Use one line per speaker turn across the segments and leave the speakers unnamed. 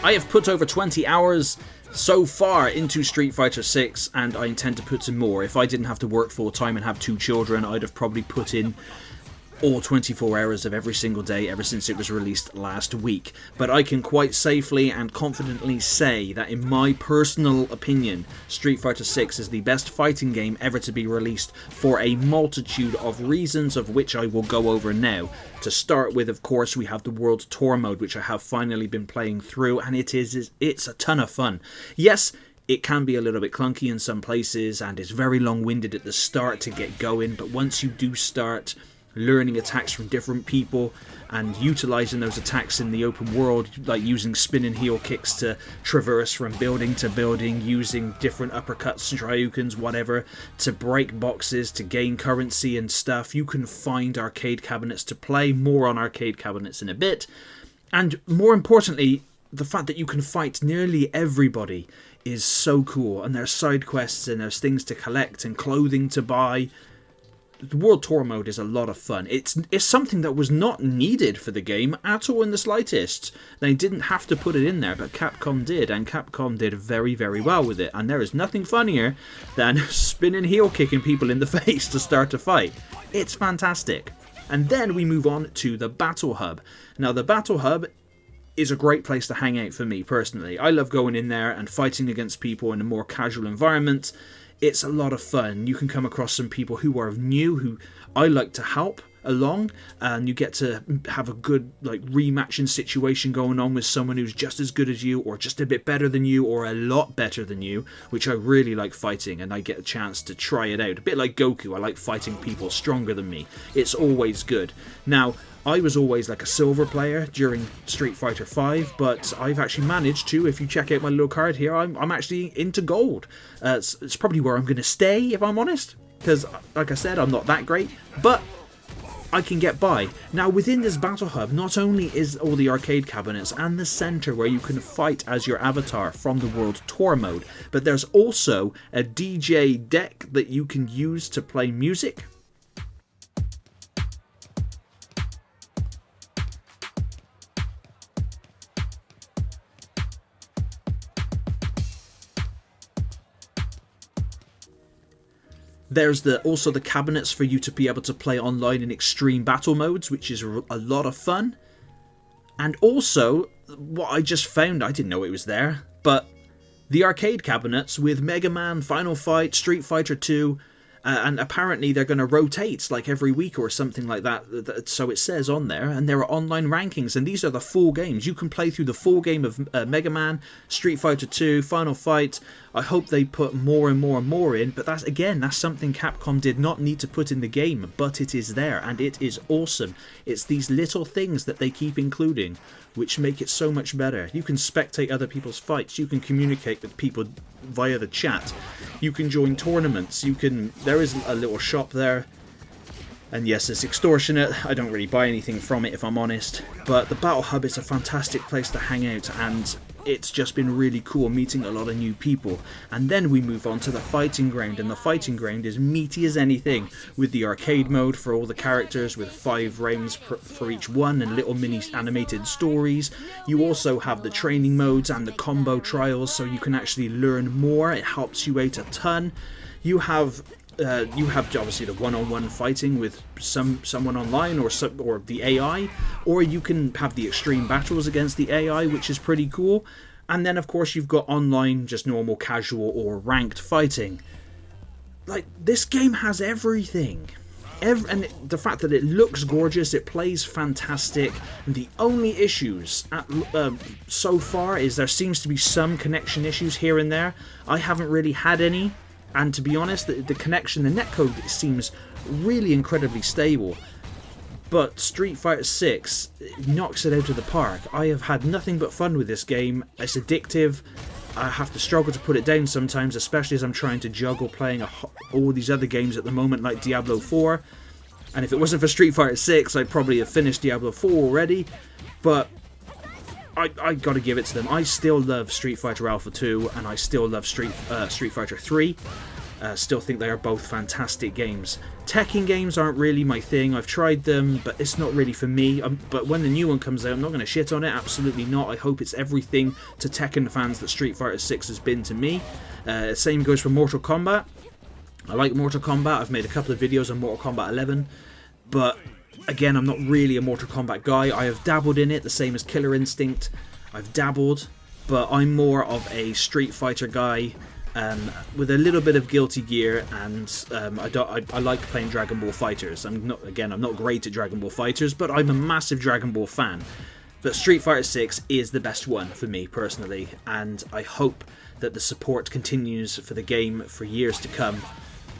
I have put over 20 hours so far into Street Fighter 6, and I intend to put some more. If I didn't have to work full time and have 2 children, I'd have probably put in all 24 hours of every single day ever since it was released last week. But I can quite safely and confidently say that in my personal opinion, Street Fighter 6 is the best fighting game ever to be released for a multitude of reasons, of which I will go over now. To start with, of course, we have the World Tour mode, which I have finally been playing through, and it's a ton of fun. Yes, it can be a little bit clunky in some places, and it's very long-winded at the start to get going, but once you do start learning attacks from different people and utilizing those attacks in the open world, like using spin and heel kicks to traverse from building to building, using different uppercuts, Shoryukens, whatever, to break boxes, to gain currency and stuff. You can find arcade cabinets to play. More on arcade cabinets in a bit. And more importantly, the fact that you can fight nearly everybody is so cool. And there's side quests and there's things to collect and clothing to buy. The World Tour mode is a lot of fun. It's something that was not needed for the game at all in the slightest. They didn't have to put it in there, but Capcom did, and Capcom did very, very well with it. And there is nothing funnier than spinning heel kicking people in the face to start a fight. It's fantastic. And then we move on to the Battle Hub. Now, the Battle Hub is a great place to hang out for me personally. I love going in there and fighting against people in a more casual environment. It's a lot of fun. You can come across some people who are new, who I like to help along, and you get to have a good rematching situation going on with someone who's just as good as you, or just a bit better than you, or a lot better than you, which I really like fighting, and I get a chance to try it out. A bit like Goku, I like fighting people stronger than me. It's always good. Now, I was always like a silver player during Street Fighter V, but I've actually managed to, if you check out my little card here, I'm actually into gold. It's probably where I'm going to stay, if I'm honest, because, like I said, I'm not that great, but I can get by. Now, within this Battle Hub, not only is all the arcade cabinets and the center where you can fight as your avatar from the World Tour mode, but there's also a DJ deck that you can use to play music. There's also the cabinets for you to be able to play online in extreme battle modes, which is a lot of fun. And also, what I just found, I didn't know it was there, but the arcade cabinets with Mega Man, Final Fight, Street Fighter 2, and apparently they're going to rotate like every week or something like that, so it says on there, and there are online rankings, and these are the full games. You can play through the full game of Mega Man, Street Fighter 2, Final Fight. I hope they put more and more and more in, but that's something Capcom did not need to put in the game, but it is there, and it is awesome. It's these little things that they keep including, which make it so much better. You can spectate other people's fights, you can communicate with people via the chat, you can join tournaments, there is a little shop there, and yes, it's extortionate. I don't really buy anything from it if I'm honest, but the Battle Hub is a fantastic place to hang out, and it's just been really cool meeting a lot of new people. And then we move on to the Fighting Ground, and the Fighting Ground is meaty as anything, with the arcade mode for all the characters with 5 rounds for each one and little mini animated stories. You also have the training modes and the combo trials, so you can actually learn more. It helps you out a ton. You have obviously the one-on-one fighting with someone online or the AI, or you can have the extreme battles against the AI, which is pretty cool. And then of course you've got online, just normal, casual or ranked fighting. Like, this game has everything. And the fact that it looks gorgeous, it plays fantastic. The only issues so far is there seems to be some connection issues here and there. I haven't really had any. And to be honest, the connection, the netcode seems really incredibly stable. But Street Fighter 6 knocks it out of the park. I have had nothing but fun with this game. It's addictive. I have to struggle to put it down sometimes, especially as I'm trying to juggle playing all these other games at the moment, like Diablo 4. And if it wasn't for Street Fighter 6, I'd probably have finished Diablo 4 already. But I gotta give it to them. I still love Street Fighter Alpha 2, and I still love Street Fighter 3. Still think they are both fantastic games. Tekken games aren't really my thing. I've tried them, but it's not really for me. But when the new one comes out, I'm not going to shit on it. Absolutely not. I hope it's everything to Tekken fans that Street Fighter 6 has been to me. Same goes for Mortal Kombat. I like Mortal Kombat. I've made a couple of videos on Mortal Kombat 11. But again, I'm not really a Mortal Kombat guy. I have dabbled in it, the same as Killer Instinct. I've dabbled, but I'm more of a Street Fighter guy. With a little bit of Guilty Gear, and I like playing Dragon Ball Fighters. I'm not great at Dragon Ball Fighters, but I'm a massive Dragon Ball fan. But Street Fighter 6 is the best one for me personally, and I hope that the support continues for the game for years to come.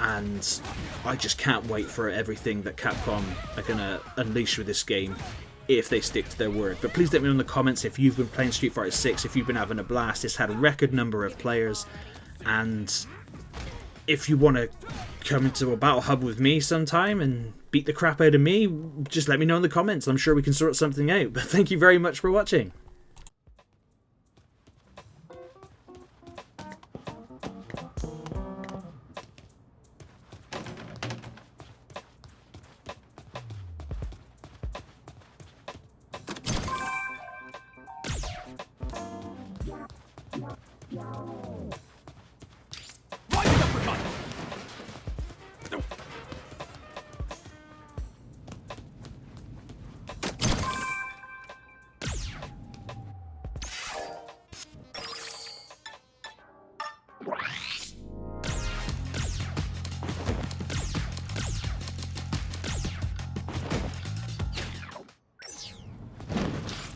And I just can't wait for everything that Capcom are going to unleash with this game, if they stick to their word. But please let me know in the comments if you've been playing Street Fighter 6, if you've been having a blast. It's had a record number of players. And if you want to come into a battle hub with me sometime and beat the crap out of me, just let me know in the comments. I'm sure we can sort something out. But thank you very much for watching.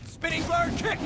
Spinning bird kick!